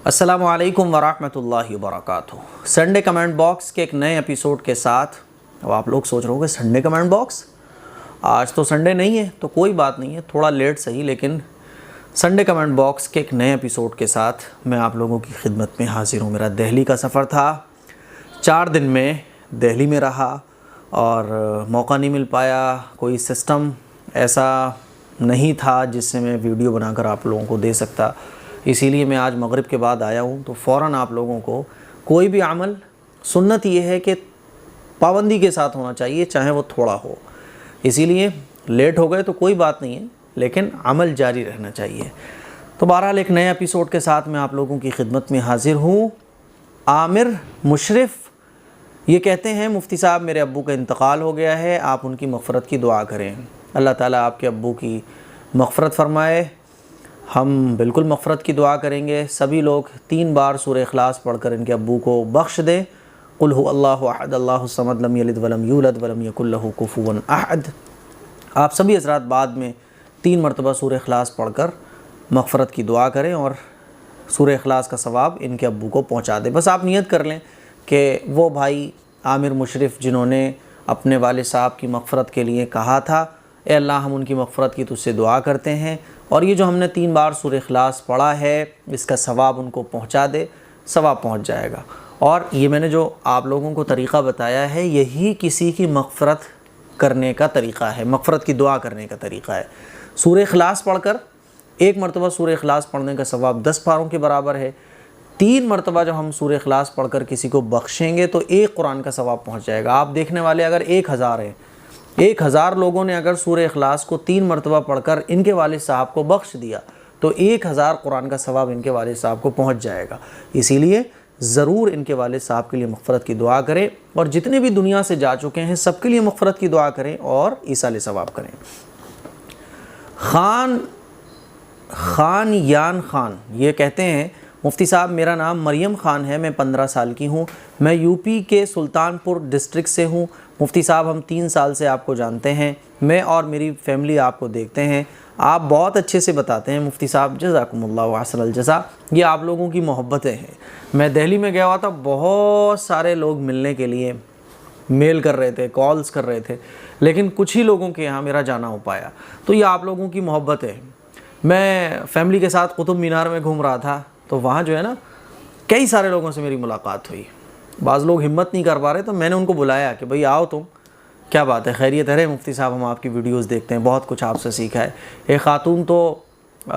السلام علیکم ورحمۃ اللہ وبرکاتہ۔ سنڈے کمنٹ باکس کے ایک نئے ایپیسوڈ کے ساتھ اب آپ لوگ سوچ رہے ہو کہ سنڈے کمنٹ باکس، آج تو سنڈے نہیں ہے تو کوئی بات نہیں ہے، تھوڑا لیٹ صحیح، لیکن سنڈے کمنٹ باکس کے ایک نئے ایپیسوڈ کے ساتھ میں آپ لوگوں کی خدمت میں حاضر ہوں۔ میرا دہلی کا سفر تھا، 4 دن میں دہلی میں رہا اور موقع نہیں مل پایا، کوئی سسٹم ایسا نہیں تھا جس سے میں ویڈیو بنا کر آپ لوگوں کو دے سکتا، اسی لیے میں آج مغرب کے بعد آیا ہوں۔ تو فوراً آپ لوگوں کو کوئی بھی عمل، سنت یہ ہے کہ پابندی کے ساتھ ہونا چاہیے، چاہے وہ تھوڑا ہو، اسی لیے لیٹ ہو گئے تو کوئی بات نہیں ہے، لیکن عمل جاری رہنا چاہیے۔ تو بہرحال ایک نئے ایپیسوڈ کے ساتھ میں آپ لوگوں کی خدمت میں حاضر ہوں۔ عامر مشرف یہ کہتے ہیں، مفتی صاحب میرے ابو کا انتقال ہو گیا ہے، آپ ان کی مغفرت کی دعا کریں۔ اللہ تعالیٰ آپ کے ابو کی مغفرت فرمائے۔ ہم بالکل مغفرت کی دعا کریں گے۔ سبھی لوگ 3 بار سورہ اخلاص پڑھ کر ان کے ابو کو بخش دیں۔ قل هو اللہ احد اللہ الصمد لم یلد ولم یولد ولم یکن لہ کفوا احد۔ آپ سبھی حضرات بعد میں 3 مرتبہ سورہ اخلاص پڑھ کر مغفرت کی دعا کریں اور سورہ اخلاص کا ثواب ان کے ابو کو پہنچا دیں۔ بس آپ نیت کر لیں کہ وہ بھائی عامر مشرف جنہوں نے اپنے والد صاحب کی مغفرت کے لیے کہا تھا، اے اللہ ہم ان کی مغفرت کی تجھ سے دعا کرتے ہیں، اور یہ جو ہم نے 3 بار سورہ اخلاص پڑھا ہے اس کا ثواب ان کو پہنچا دے، ثواب پہنچ جائے گا۔ اور یہ میں نے جو آپ لوگوں کو طریقہ بتایا ہے، یہی کسی کی مغفرت کرنے کا طریقہ ہے، مغفرت کی دعا کرنے کا طریقہ ہے۔ سورہ اخلاص پڑھ کر 1 مرتبہ سورہ اخلاص پڑھنے کا ثواب 10 پاروں کے برابر ہے۔ 3 مرتبہ جب ہم سورہ اخلاص پڑھ کر کسی کو بخشیں گے تو 1 قرآن کا ثواب پہنچ جائے گا۔ آپ دیکھنے والے اگر 1000 ہیں، 1000 لوگوں نے اگر سورہ اخلاص کو 3 مرتبہ پڑھ کر ان کے والد صاحب کو بخش دیا تو 1000 قرآن کا ثواب ان کے والد صاحب کو پہنچ جائے گا۔ اسی لیے ضرور ان کے والد صاحب کے لیے مغفرت کی دعا کریں، اور جتنے بھی دنیا سے جا چکے ہیں سب کے لیے مغفرت کی دعا کریں اور ایصال ثواب کریں۔ خان یان خان یہ کہتے ہیں، مفتی صاحب میرا نام مریم خان ہے، میں 15 سال کی ہوں، میں یو پی کے سلطان پور ڈسٹرکٹ سے ہوں۔ مفتی صاحب ہم 3 سال سے آپ کو جانتے ہیں، میں اور میری فیملی آپ کو دیکھتے ہیں، آپ بہت اچھے سے بتاتے ہیں مفتی صاحب، جزاکم اللہ احسن الجزا۔ یہ آپ لوگوں کی محبتیں ہیں۔ میں دہلی میں گیا ہوا تھا، بہت سارے لوگ ملنے کے لیے میل کر رہے تھے، کالز کر رہے تھے، لیکن کچھ ہی لوگوں کے یہاں میرا جانا ہو پایا۔ تو یہ آپ لوگوں کی محبت ہے۔ میں فیملی کے ساتھ قطب مینار میں گھوم رہا تھا تو وہاں جو ہے نا کئی سارے لوگوں سے میری ملاقات ہوئی۔ بعض لوگ ہمت نہیں کر پا رہے تو میں نے ان کو بلایا کہ بھئی آؤ، تم کیا بات ہے، خیریت ہے؟ مفتی صاحب ہم آپ کی ویڈیوز دیکھتے ہیں، بہت کچھ آپ سے سیکھا ہے۔ ایک خاتون تو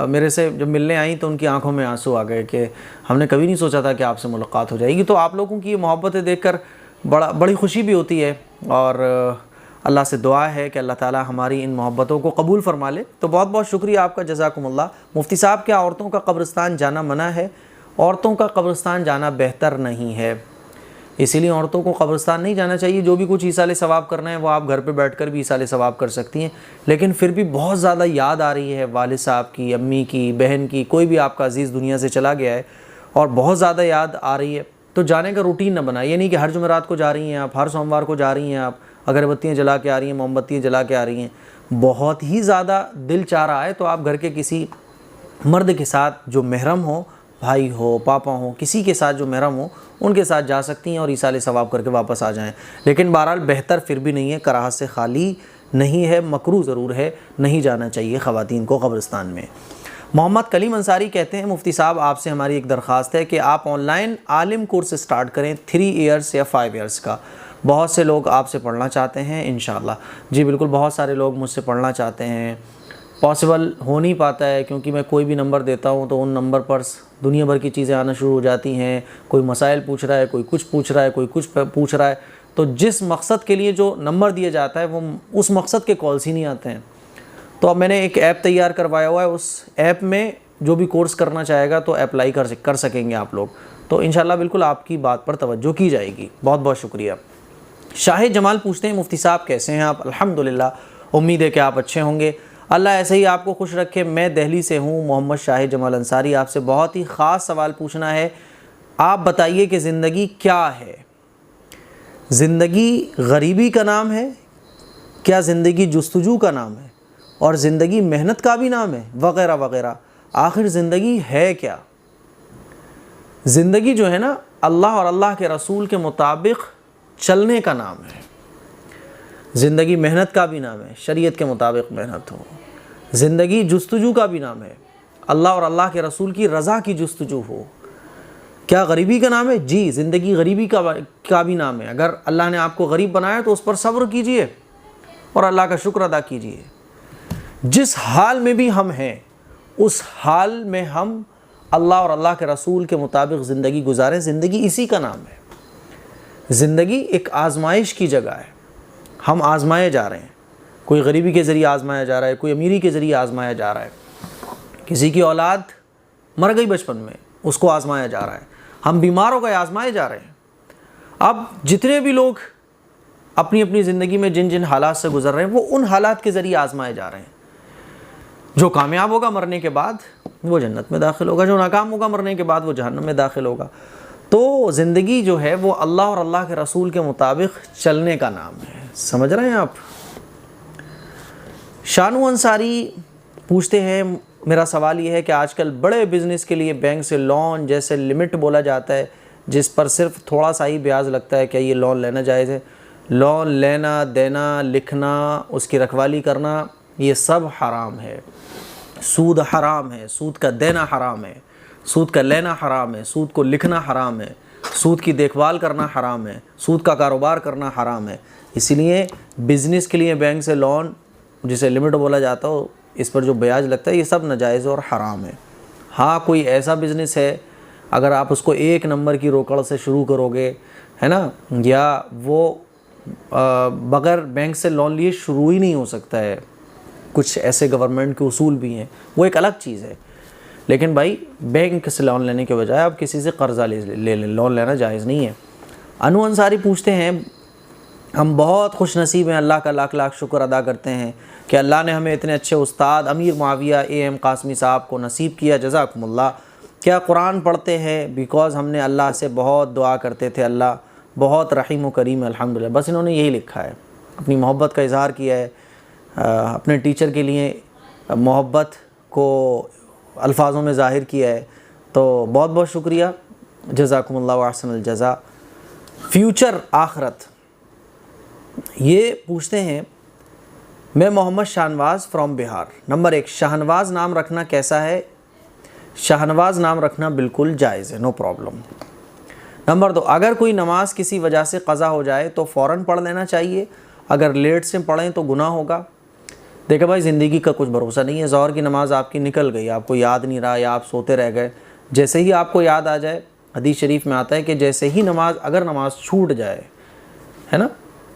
میرے سے جب ملنے آئیں تو ان کی آنکھوں میں آنسو آ گئے کہ ہم نے کبھی نہیں سوچا تھا کہ آپ سے ملاقات ہو جائے گی۔ تو آپ لوگوں کی یہ محبتیں دیکھ کر بڑی خوشی بھی ہوتی ہے، اور اللہ سے دعا ہے کہ اللہ تعالی ہماری ان محبتوں کو قبول فرما لے۔ تو بہت بہت شکریہ آپ کا، جزاکم اللہ۔ مفتی صاحب کیا عورتوں کا قبرستان جانا منع ہے؟ عورتوں کا قبرستان جانا بہتر نہیں ہے، اسی لیے عورتوں کو قبرستان نہیں جانا چاہیے۔ جو بھی کچھ ایصال ثواب کرنا ہے وہ آپ گھر پہ بیٹھ کر بھی ایصال ثواب کر سکتی ہیں، لیکن پھر بھی بہت زیادہ یاد آ رہی ہے والد صاحب کی، امی کی، بہن کی، کوئی بھی آپ کا عزیز دنیا سے چلا گیا ہے اور بہت زیادہ یاد آ رہی ہے، تو جانے کا روٹین نہ بنائیں۔ یہ نہیں کہ ہر جمعرات کو جا رہی ہیں آپ، ہر سوموار کو جا رہی ہیں آپ، اگربتیاں جلا کے آ رہی ہیں، موم بتیاں جلا کے آ رہی ہیں۔ بہت ہی زیادہ دل چاہ رہا ہے تو آپ گھر کے کسی مرد کے ساتھ جو محرم ہو، بھائی ہو، پاپا ہو، کسی کے ساتھ جو محرم ہو، ان کے ساتھ جا سکتی ہیں اور ایصال ثواب کر کے واپس آ جائیں۔ لیکن بہرحال بہتر پھر بھی نہیں ہے، کراہت سے خالی نہیں ہے، مکروہ ضرور ہے، نہیں جانا چاہیے خواتین کو قبرستان میں۔ محمد کلیم انصاری کہتے ہیں، مفتی صاحب آپ سے ہماری ایک درخواست ہے کہ آپ on line Alam course start کریں، 3 ایئرس یا 5 ایئرس کا۔ بہت سے لوگ آپ سے پڑھنا چاہتے ہیں انشاءاللہ۔ جی بالکل، بہت سارے لوگ مجھ سے پڑھنا چاہتے ہیں، پاسبل ہو نہیں پاتا ہے کیونکہ میں کوئی بھی نمبر دیتا ہوں تو ان نمبر پر دنیا بھر کی چیزیں آنا شروع ہو جاتی ہیں، کوئی مسائل پوچھ رہا ہے، کوئی کچھ پوچھ رہا ہے، کوئی کچھ پوچھ رہا ہے، تو جس مقصد کے لیے جو نمبر دیا جاتا ہے وہ اس مقصد کے کالز ہی نہیں آتے ہیں۔ تو اب میں نے ایک ایپ تیار کروایا ہوا ہے، اس ایپ میں جو بھی کورس کرنا چاہے گا تو اپلائی کر سکیں گے آپ لوگ، تو انشاءاللہ بالکل آپ کی بات پر توجہ کی جائے گی۔ بہت بہت شکریہ۔ شاہد جمال پوچھتے ہیں، مفتی صاحب کیسے ہیں آپ؟ الحمدللہ، امید ہے کہ آپ اچھے ہوں گے، اللہ ایسے ہی آپ کو خوش رکھے۔ میں دہلی سے ہوں، محمد شاہد جمال انصاری، آپ سے بہت ہی خاص سوال پوچھنا ہے۔ آپ بتائیے کہ زندگی کیا ہے؟ زندگی غریبی کا نام ہے؟ کیا زندگی جستجو کا نام ہے؟ اور زندگی محنت کا بھی نام ہے؟ وغیرہ وغیرہ۔ آخر زندگی ہے کیا؟ زندگی جو ہے نا اللہ اور اللہ کے رسول کے مطابق چلنے کا نام ہے. زندگی محنت کا بھی نام ہے، شریعت کے مطابق محنت ہو. زندگی جستجو کا بھی نام ہے، اللہ اور اللہ کے رسول کی رضا کی جستجو ہو. کیا غریبی کا نام ہے؟ جی، زندگی غریبی کا بھی نام ہے. اگر اللہ نے آپ کو غریب بنایا تو اس پر صبر کیجئے اور اللہ کا شکر ادا کیجئے. جس حال میں بھی ہم ہیں اس حال میں ہم اللہ اور اللہ کے رسول کے مطابق زندگی گزاریں. زندگی اسی کا نام ہے. زندگی ایک آزمائش کی جگہ ہے. ہم آزمائے جا رہے ہیں. کوئی غریبی کے ذریعے آزمایا جا رہا ہے، کوئی امیری کے ذریعے آزمایا جا رہا ہے. کسی کی اولاد مر گئی بچپن میں، اس کو آزمایا جا رہا ہے. ہم بیمار ہو گئے، آزمائے جا رہے ہیں. اب جتنے بھی لوگ اپنی اپنی زندگی میں جن جن حالات سے گزر رہے ہیں وہ ان حالات کے ذریعے آزمائے جا رہے ہیں. جو کامیاب ہوگا مرنے کے بعد وہ جنت میں داخل ہوگا، جو ناکام ہوگا مرنے کے بعد وہ جہنم میں داخل ہوگا. تو زندگی جو ہے وہ اللہ اور اللہ کے رسول کے مطابق چلنے کا نام ہے. سمجھ رہے ہیں آپ؟ شانو انصاری پوچھتے ہیں، میرا سوال یہ ہے کہ آج کل بڑے بزنس کے لیے بینک سے لون جیسے لمٹ بولا جاتا ہے جس پر صرف تھوڑا سا ہی بیاج لگتا ہے، کیا یہ لون لینا جائز ہے؟ لون لینا، دینا، لکھنا، اس کی رکھوالی کرنا، یہ سب حرام ہے. سود حرام ہے، سود کا دینا حرام ہے، سود کا لینا حرام ہے، سود کو لکھنا حرام ہے، سود کی دیکھ بھال کرنا حرام ہے، سود کا کاروبار کرنا حرام ہے. اسی لیے بزنس کے لیے بینک سے لون جسے لمٹ بولا جاتا ہو، اس پر جو بیاج لگتا ہے یہ سب ناجائز اور حرام ہے. ہاں کوئی ایسا بزنس ہے اگر آپ اس کو 1 نمبر کی روکڑ سے شروع کرو گے، ہے نا، یا وہ بغیر بینک سے لون لیے شروع ہی نہیں ہو سکتا ہے، کچھ ایسے گورنمنٹ کے اصول بھی ہیں، وہ ایک الگ چیز ہے. لیکن بھائی بینک سے لون لینے کے بجائے آپ کسی سے قرضہ لے لیں، لون لینا جائز نہیں ہے. انو انصاری پوچھتے ہیں، ہم بہت خوش نصیب ہیں، اللہ کا لاکھ لاکھ شکر ادا کرتے ہیں کہ اللہ نے ہمیں اتنے اچھے استاد امیر معاویہ ایم قاسمی صاحب کو نصیب کیا، جزاکم اللہ. کیا قرآن پڑھتے ہیں؟ بیکاز ہم نے اللہ سے بہت دعا کرتے تھے، اللہ بہت رحیم و کریم ہے الحمدللہ. بس انہوں نے یہی لکھا ہے، اپنی محبت کا اظہار کیا ہے، اپنے ٹیچر کے لیے محبت کو الفاظوں میں ظاہر کیا ہے. تو بہت بہت شکریہ، جزاکم اللہ و احسن الجزا. فیوچر آخرت یہ پوچھتے ہیں، میں محمد شاہنواز فرام بہار. نمبر 1، شاہنواز نام رکھنا کیسا ہے؟ شاہنواز نام رکھنا بالکل جائز ہے، نو پرابلم. نمبر 2، اگر کوئی نماز کسی وجہ سے قضا ہو جائے تو فوراً پڑھ لینا چاہیے، اگر لیٹ سے پڑھیں تو گناہ ہوگا. دیکھیں بھائی، زندگی کا کچھ بھروسہ نہیں ہے. ظہر کی نماز آپ کی نکل گئی، آپ کو یاد نہیں رہا یا آپ سوتے رہ گئے، جیسے ہی آپ کو یاد آ جائے، حدیث شریف میں آتا ہے کہ جیسے ہی اگر نماز چھوٹ جائے، ہے نا،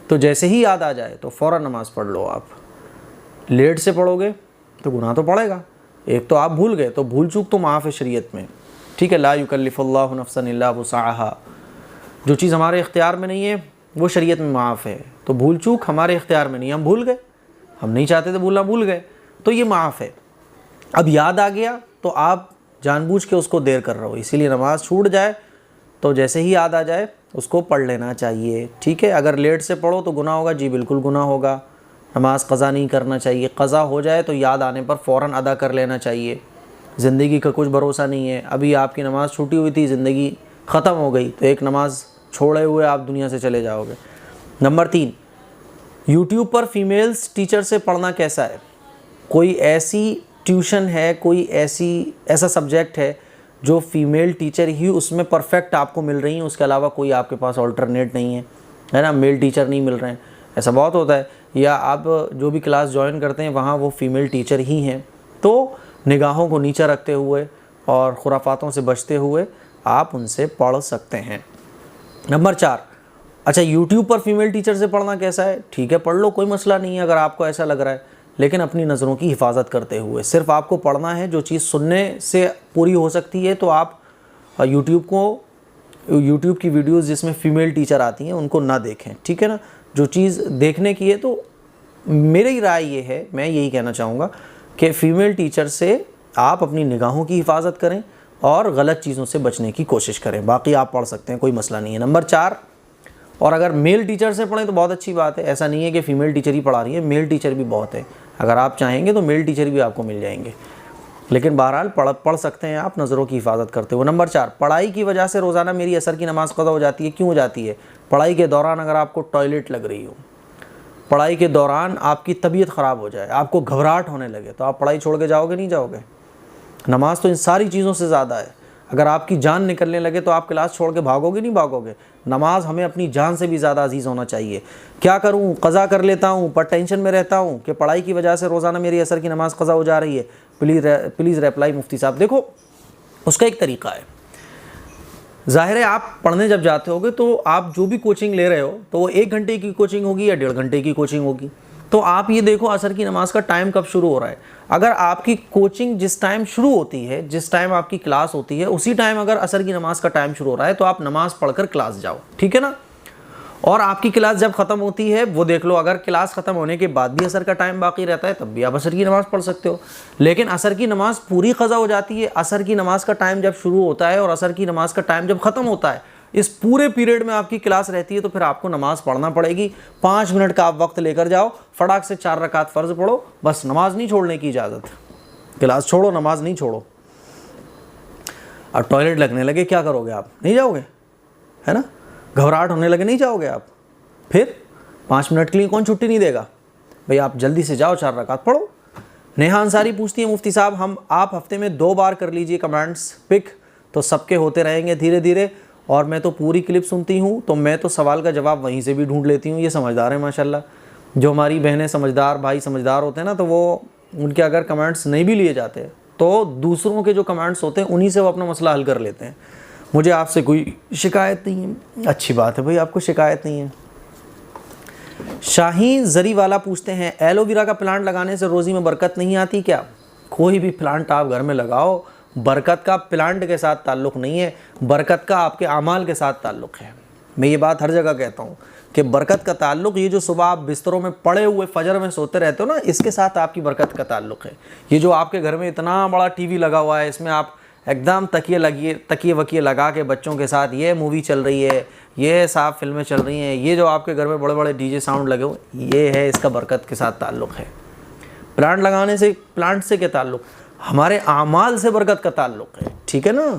تو جیسے ہی یاد آ جائے تو فوراً نماز پڑھ لو. آپ لیٹ سے پڑھو گے تو گناہ تو پڑے گا. ایک تو آپ بھول گئے، تو بھول چوک تو معاف ہے شریعت میں، ٹھیک ہے. لا یکلف اللہ نفسا الا وسعها. جو چیز ہمارے اختیار میں نہیں ہے وہ شریعت میں معاف ہے. تو بھول چوک ہمارے اختیار میں نہیں، ہم بھول گئے، ہم نہیں چاہتے تھے بھولنا، بھول گئے، تو یہ معاف ہے. اب یاد آ گیا تو آپ جان بوجھ کے اس کو دیر کر رہے ہو، اسی لیے نماز چھوٹ جائے تو جیسے ہی یاد آ جائے اس کو پڑھ لینا چاہیے، ٹھیک ہے. اگر لیٹ سے پڑھو تو گناہ ہوگا، جی بالکل گناہ ہوگا. نماز قضا نہیں کرنا چاہیے، قضا ہو جائے تو یاد آنے پر فوراً ادا کر لینا چاہیے. زندگی کا کچھ بھروسہ نہیں ہے، ابھی آپ کی نماز چھوٹی ہوئی تھی، زندگی ختم ہو گئی تو ایک نماز چھوڑے ہوئے آپ دنیا سے چلے جاؤ گے. نمبر 3، یوٹیوب پر فیمیلز ٹیچر سے پڑھنا کیسا ہے؟ کوئی ایسی ٹیوشن ہے، کوئی ایسا سبجیکٹ ہے جو فیمیل ٹیچر ہی اس میں پرفیکٹ آپ کو مل رہی ہیں، اس کے علاوہ کوئی آپ کے پاس آلٹرنیٹ نہیں ہے نا، میل ٹیچر نہیں مل رہے ہیں، ایسا بہت ہوتا ہے. یا آپ جو بھی کلاس جوائن کرتے ہیں وہاں وہ فیمیل ٹیچر ہی ہیں، تو نگاہوں کو نیچے رکھتے ہوئے اور خرافاتوں سے بچتے ہوئے آپ ان سے پڑھ سکتے ہیں. نمبر 4، اچھا یوٹیوب پر فیمیل ٹیچر سے پڑھنا کیسا ہے؟ ٹھیک ہے، پڑھ لو، کوئی مسئلہ نہیں ہے اگر آپ کو ایسا لگ رہا ہے، لیکن اپنی نظروں کی حفاظت کرتے ہوئے. صرف آپ کو پڑھنا ہے، جو چیز سننے سے پوری ہو سکتی ہے تو آپ یوٹیوب کی ویڈیوز جس میں فیمیل ٹیچر آتی ہیں ان کو نہ دیکھیں، ٹھیک ہے نا. جو چیز دیکھنے کی ہے تو میری رائے یہ ہے، میں یہی کہنا چاہوں گا کہ فیمیل ٹیچر سے آپ اپنی نگاہوں کی حفاظت کریں اور غلط چیزوں سے بچنے کی کوشش کریں. باقی آپ پڑھ سکتے ہیں، کوئی مسئلہ نہیں ہے. نمبر 4، اور اگر میل ٹیچر سے پڑھیں تو بہت اچھی بات ہے، ایسا نہیں ہے کہ فیمیل ٹیچر ہی پڑھا رہی ہے، میل ٹیچر بھی بہت ہے. اگر آپ چاہیں گے تو میل ٹیچر بھی آپ کو مل جائیں گے. لیکن بہرحال پڑھ سکتے ہیں آپ نظروں کی حفاظت کرتے ہوئے۔ نمبر 4، پڑھائی کی وجہ سے روزانہ میری عصر کی نماز قضا ہو جاتی ہے، کیوں ہو جاتی ہے؟ پڑھائی کے دوران اگر آپ کو ٹوائلٹ لگ رہی ہو، پڑھائی کے دوران آپ کی طبیعت خراب ہو جائے، آپ کو گھبراہٹ ہونے لگے، تو آپ پڑھائی چھوڑ کے جاؤ گے؟ نہیں جاؤ گے۔ نماز تو ان ساری چیزوں سے زیادہ ہے۔ اگر آپ کی جان نکلنے لگے تو آپ کلاس چھوڑ کے بھاگو گے؟ نہیں بھاگو گے۔ نماز ہمیں اپنی جان سے بھی زیادہ عزیز ہونا چاہیے۔ کیا کروں؟ قضا کر لیتا ہوں، پر ٹینشن میں رہتا ہوں کہ پڑھائی کی وجہ سے روزانہ میری عصر کی نماز قضا ہو جا رہی ہے، پلیز ریپلائی مفتی صاحب۔ دیکھو، اس کا ایک طریقہ ہے۔ ظاہر ہے آپ پڑھنے جب جاتے ہوگے تو آپ جو بھی کوچنگ لے رہے ہو تو وہ 1 گھنٹے کی کوچنگ ہوگی یا 1.5 گھنٹے کی کوچنگ ہوگی، تو آپ یہ دیکھو عصر کی نماز کا ٹائم کب شروع ہو رہا ہے۔ اگر آپ کی کوچنگ جس ٹائم شروع ہوتی ہے، جس ٹائم آپ کی کلاس ہوتی ہے، اسی ٹائم اگر عصر کی نماز کا ٹائم شروع ہو رہا ہے تو آپ نماز پڑھ کر کلاس جاؤ، ٹھیک ہے نا؟ اور آپ کی کلاس جب ختم ہوتی ہے وہ دیکھ لو، اگر کلاس ختم ہونے کے بعد بھی عصر کا ٹائم باقی رہتا ہے تب بھی آپ عصر کی نماز پڑھ سکتے ہو۔ لیکن عصر کی نماز پوری قضا ہو جاتی ہے، عصر کی نماز کا ٹائم جب شروع ہوتا ہے اور عصر کی نماز کا ٹائم جب ختم ہوتا ہے، اس پورے پیریڈ میں آپ کی کلاس رہتی ہے، تو پھر آپ کو نماز پڑھنا پڑے گی۔ 5 منٹ کا آپ وقت لے کر جاؤ، فٹاک سے 4 رکعت فرض پڑھو، بس نماز نہیں چھوڑنے کی اجازت۔ کلاس چھوڑو، نماز نہیں چھوڑو۔ اب ٹوائلٹ لگنے لگے کیا کرو گے؟ آپ نہیں جاؤ گے، ہے نا؟ گھبراہٹ ہونے لگے نہیں جاؤ گے آپ؟ پھر 5 منٹ کے لیے کون چھٹی نہیں دے گا؟ بھئی آپ جلدی سے جاؤ، 4 رکعت پڑھو۔ نیہا انصاری پوچھتی ہیں مفتی صاحب آپ ہفتے میں 2 بار کر لیجئے کمنٹس پک، تو سب کے ہوتے رہیں گے دھیرے دھیرے، اور میں تو پوری کلپ سنتی ہوں تو میں تو سوال کا جواب وہیں سے بھی ڈھونڈ لیتی ہوں۔ یہ سمجھدار ہیں ماشاءاللہ۔ جو ہماری بہنیں سمجھدار، بھائی سمجھدار ہوتے ہیں نا، تو وہ ان کے اگر کمنٹس نہیں بھی لیے جاتے تو دوسروں کے جو کمنٹس ہوتے ہیں انہی سے وہ اپنا مسئلہ حل کر لیتے ہیں۔ مجھے آپ سے کوئی شکایت نہیں ہے۔ اچھی بات ہے بھائی، آپ کو شکایت نہیں ہے۔ شاہین زری والا پوچھتے ہیں ایلو ویرا کا پلانٹ لگانے سے روزی میں برکت نہیں آتی کیا؟ کوئی بھی پلانٹ آپ گھر میں لگاؤ، برکت کا پلانٹ کے ساتھ تعلق نہیں ہے، برکت کا آپ کے اعمال کے ساتھ تعلق ہے۔ میں یہ بات ہر جگہ کہتا ہوں کہ برکت کا تعلق یہ جو صبح آپ بستروں میں پڑے ہوئے فجر میں سوتے رہتے ہو نا، اس کے ساتھ آپ کی برکت کا تعلق ہے۔ یہ جو آپ کے گھر میں اتنا بڑا ٹی وی لگا ہوا ہے، اس میں آپ ایک دم تکیے وکیے لگا کے بچوں کے ساتھ یہ مووی چل رہی ہے، یہ صاف فلمیں چل رہی ہیں، یہ جو آپ کے گھر میں بڑے بڑے ڈی جے ساؤنڈ لگے ہوئے، یہ ہے اس کا برکت کے ساتھ تعلق ہے۔ پلانٹ لگانے سے، پلانٹ سے کیا تعلق؟ ہمارے اعمال سے برکت کا تعلق ہے، ٹھیک ہے نا؟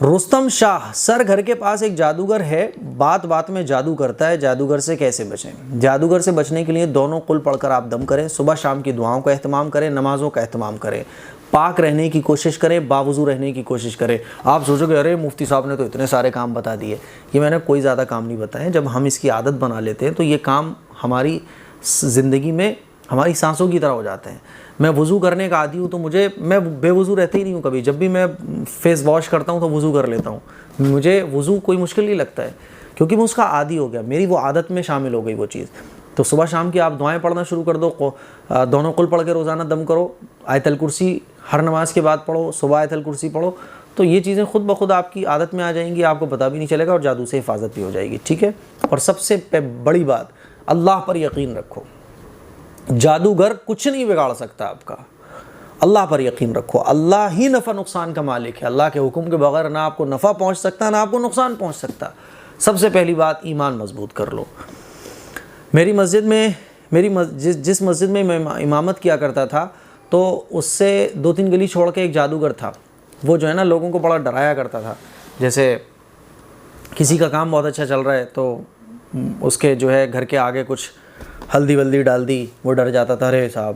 رستم شاہ سر گھر کے پاس ایک جادوگر ہے، بات بات میں جادو کرتا ہے، جادوگر سے کیسے بچیں؟ جادوگر سے بچنے کے لیے دونوں قل پڑھ کر آپ دم کریں، صبح شام کی دعاؤں کا اہتمام کریں، نمازوں کا اہتمام کریں، پاک رہنے کی کوشش کریں، باوضو رہنے کی کوشش کریں۔ آپ سوچو کہ ارے مفتی صاحب نے تو اتنے سارے کام بتا دیے، یہ میں نے کوئی زیادہ کام نہیں بتائے۔ جب ہم اس کی عادت بنا لیتے ہیں تو یہ کام ہماری زندگی میں ہماری سانسوں کی طرح ہو جاتے ہیں۔ میں وضو کرنے کا عادی ہوں تو میں بے وضو رہتا ہی نہیں ہوں کبھی، جب بھی میں فیس واش کرتا ہوں تو وضو کر لیتا ہوں۔ مجھے وضو کوئی مشکل نہیں لگتا ہے کیونکہ میں اس کا عادی ہو گیا، میری وہ عادت میں شامل ہو گئی وہ چیز۔ تو صبح شام کی آپ دعائیں پڑھنا شروع کر دو، دونوں قل پڑھ کے روزانہ دم کرو، آیت الکرسی ہر نماز کے بعد پڑھو، صبح آیت الکرسی پڑھو، تو یہ چیزیں خود بخود آپ کی عادت میں آ جائیں گی، آپ کو پتہ بھی نہیں چلے گا، اور جادو سے حفاظت بھی ہو جائے گی، ٹھیک ہے؟ اور سب سے بڑی بات، اللہ پر یقین رکھو، جادوگر کچھ نہیں بگاڑ سکتا آپ کا، اللہ پر یقین رکھو، اللہ ہی نفع نقصان کا مالک ہے، اللہ کے حکم کے بغیر نہ آپ کو نفع پہنچ سکتا نہ آپ کو نقصان پہنچ سکتا۔ سب سے پہلی بات، ایمان مضبوط کر لو۔ میری مسجد میں جس مسجد میں میں امامت کیا کرتا تھا تو اس سے 2-3 گلی چھوڑ کے ایک جادوگر تھا، وہ جو ہے نا لوگوں کو بڑا ڈرایا کرتا تھا۔ جیسے کسی کا کام بہت اچھا چل رہا ہے تو اس کے جو ہے گھر کے آگے کچھ ہلدی ولدی ڈال دی، وہ ڈر جاتا تھا ارے صاحب،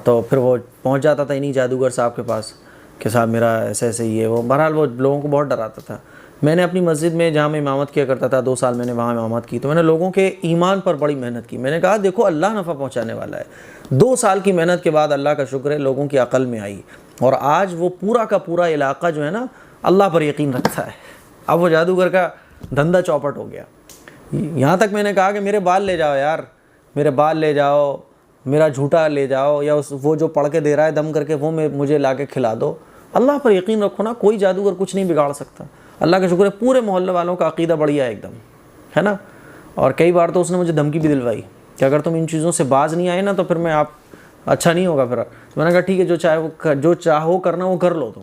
تو پھر وہ پہنچ جاتا تھا انہی جادوگر صاحب کے پاس کہ صاحب میرا ایسے ایسے یہ وہ، بہرحال وہ لوگوں کو بہت ڈراتا تھا۔ میں نے اپنی مسجد میں جہاں میں امامت کیا کرتا تھا 2 سال میں نے وہاں امامت کی، تو میں نے لوگوں کے ایمان پر بڑی محنت کی۔ میں نے کہا دیکھو اللہ نفع پہنچانے والا ہے۔ 2 سال کی محنت کے بعد اللہ کا شکر ہے لوگوں کی عقل میں آئی، اور آج وہ پورا کا پورا علاقہ جو ہے نا اللہ پر یقین رکھتا ہے۔ اب وہ جادوگر کا دھندا چوپٹ ہو گیا۔ یہاں تک میں نے کہا کہ میرے بال لے جاؤ یار، میرے بال لے جاؤ، میرا جھوٹا لے جاؤ، یا وہ جو پڑھ کے دے رہا ہے دم کر کے وہ مجھے لا کے کھلا دو۔ اللہ پر یقین رکھو نا، کوئی جادوگر کچھ نہیں بگاڑ سکتا۔ اللہ کا شکر ہے پورے محلے والوں کا عقیدہ بڑھیا ہے ایک دم، ہے نا؟ اور کئی بار تو اس نے مجھے دھمکی بھی دلوائی کہ اگر تم ان چیزوں سے باز نہیں آئے نا تو پھر میں آپ اچھا نہیں ہوگا پھر۔ میں نے کہا ٹھیک ہے، جو چاہو کرنا وہ کر لو تم۔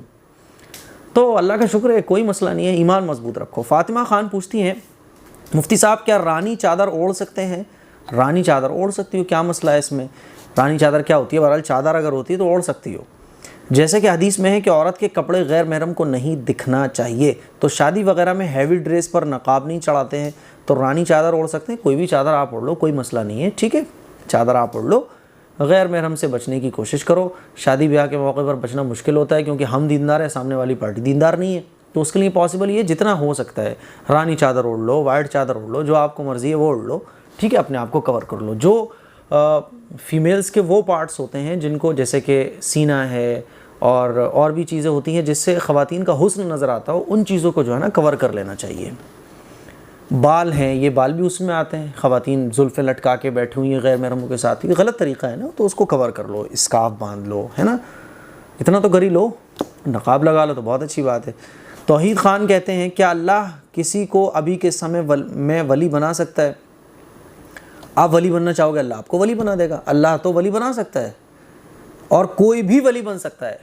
تو اللہ کا شکر ہے کوئی مسئلہ نہیں ہے، ایمان مضبوط رکھو۔ فاطمہ خان پوچھتی ہیں مفتی صاحب کیا رانی چادر اوڑھ سکتے ہیں؟ رانی چادر اوڑھ سکتی ہو، کیا مسئلہ ہے اس میں؟ رانی چادر کیا ہوتی ہے؟ بہرحال چادر اگر ہوتی ہے تو اوڑھ سکتی ہو. جیسے کہ حدیث میں ہے کہ عورت کے کپڑے غیر محرم کو نہیں دکھنا چاہیے. تو شادی وغیرہ میں ہیوی ڈریس پر نقاب نہیں چڑھاتے ہیں تو رانی چادر اوڑھ سکتے ہیں. کوئی بھی چادر آپ اوڑھ لو، کوئی مسئلہ نہیں ہے، ٹھیک ہے. چادر آپ اوڑھ لو، غیر محرم سے بچنے کی کوشش کرو. شادی بیاہ کے موقع پر بچنا مشکل ہوتا ہے کیونکہ ہم دیندار ہیں، سامنے والی پارٹی دیندار نہیں ہے. تو اس کے لیے پاسبل یہ جتنا ہو سکتا ہے رانی چادر اوڑھ لو، وائٹ چادر اوڑھ لو، جو آپ کو مرضی ہے وہ اوڑھ لو، ٹھیک ہے. اپنے آپ کو کور کر لو. جو فیمیلز کے وہ پارٹس ہوتے ہیں جن کو جیسے کہ سینہ ہے اور بھی چیزیں ہوتی ہیں جس سے خواتین کا حسن نظر آتا ہو، ان چیزوں کو جو ہے نا کور کر لینا چاہیے. بال ہیں، یہ بال بھی اس میں آتے ہیں. خواتین زلفیں لٹکا کے بیٹھی ہوئی ہیں غیر محرموں کے ساتھ، یہ غلط طریقہ ہے نا. تو اس کو کور کر لو، اسکارف باندھ لو، ہے نا. اتنا تو کر ہی لو. نقاب لگا لو تو بہت اچھی بات ہے. توحید خان کہتے ہیں کیا اللہ کسی کو ابھی کے سمے میں ولی بنا سکتا ہے؟ آپ ولی بننا چاہو گے، اللہ آپ کو ولی بنا دے گا. اللہ تو ولی بنا سکتا ہے اور کوئی بھی ولی بن سکتا ہے.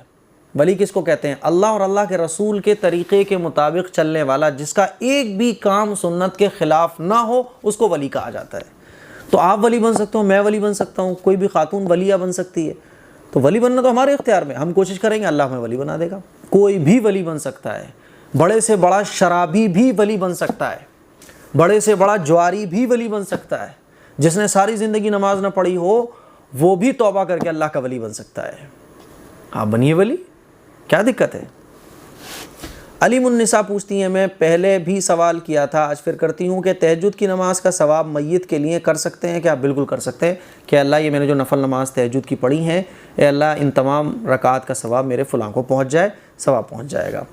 ولی کس کو کہتے ہیں؟ اللہ اور اللہ کے رسول کے طریقے کے مطابق چلنے والا، جس کا ایک بھی کام سنت کے خلاف نہ ہو، اس کو ولی کہا جاتا ہے. تو آپ ولی بن سکتے ہو، میں ولی بن سکتا ہوں، کوئی بھی خاتون ولیہ بن سکتی ہے. تو ولی بننا تو ہمارے اختیار میں، ہم کوشش کریں گے اللہ ہمیں ولی بنا دے گا. کوئی بھی ولی بن سکتا ہے. بڑے سے بڑا شرابی بھی ولی بن سکتا ہے، بڑے سے بڑا جواری بھی ولی بن سکتا ہے. جس نے ساری زندگی نماز نہ پڑھی ہو وہ بھی توبہ کر کے اللہ کا ولی بن سکتا ہے. آپ بنیے ولی، کیا دقت ہے؟ علیم النساء پوچھتی ہیں میں پہلے بھی سوال کیا تھا، آج پھر کرتی ہوں کہ تہجد کی نماز کا ثواب میت کے لیے کر سکتے ہیں کیا؟ بالکل کر سکتے ہیں کہ اللہ یہ میں نے جو نفل نماز تہجد کی پڑھی ہیں، اے اللہ ان تمام رکعات کا ثواب میرے فلاں کو پہنچ جائے، ثواب پہنچ جائے گا.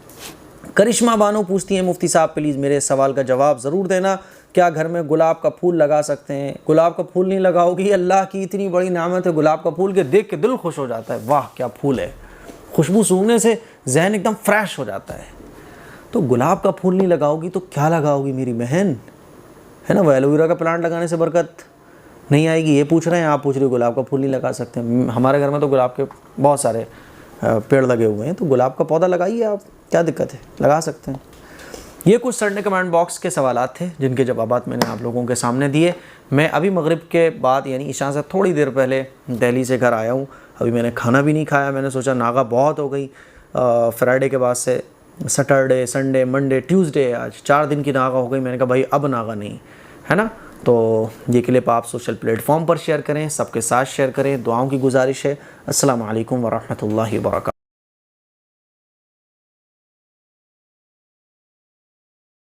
کرشمہ بانو پوچھتی ہیں مفتی صاحب پلیز میرے سوال کا جواب ضرور دینا، کیا گھر میں گلاب کا پھول لگا سکتے ہیں؟ گلاب کا پھول نہیں لگاؤ گی، اللہ کی اتنی بڑی نعمت ہے گلاب کا پھول کہ دیکھ کے دل خوش ہو جاتا ہے. واہ کیا پھول ہے، خوشبو سونگنے سے ذہن ایک دم فریش ہو جاتا ہے. تو گلاب کا پھول نہیں لگاؤ گی تو کیا لگاؤ گی میری بہن؟ ہے نا، وہ ایلوویرا کا پلانٹ لگانے سے برکت نہیں آئے گی. یہ پوچھ رہے ہیں آپ، پوچھ رہے ہو گلاب کا پھول نہیں لگا سکتے. ہمارے گھر میں تو گلاب کے بہت سارے پیڑ لگے ہوئے ہیں، تو گلاب کا پودا لگائیے آپ، کیا دقت ہے، لگا سکتے ہیں. یہ کچھ سر نے کمنٹ باکس کے سوالات تھے جن کے جوابات میں نے آپ لوگوں کے سامنے دیے. میں ابھی مغرب کے بعد یعنی عشاء سے تھوڑی دیر پہلے دہلی سے گھر آیا ہوں. ابھی میں نے کھانا بھی نہیں کھایا. میں نے سوچا ناغہ بہت ہو گئی، فرائیڈے کے بعد سے سیٹرڈے، سنڈے، منڈے، ٹیوزڈے، آج 4 دن کی ناغہ ہو گئی. میں نے کہا بھائی اب ناغہ نہیں ہے نا. تو یہ کلپ آپ سوشل پلیٹ فارم پر شیئر کریں، سب کے ساتھ شیئر کریں. دعاؤں کی گزارش ہے. السلام علیکم ورحمۃ اللہ وبرکاتہ.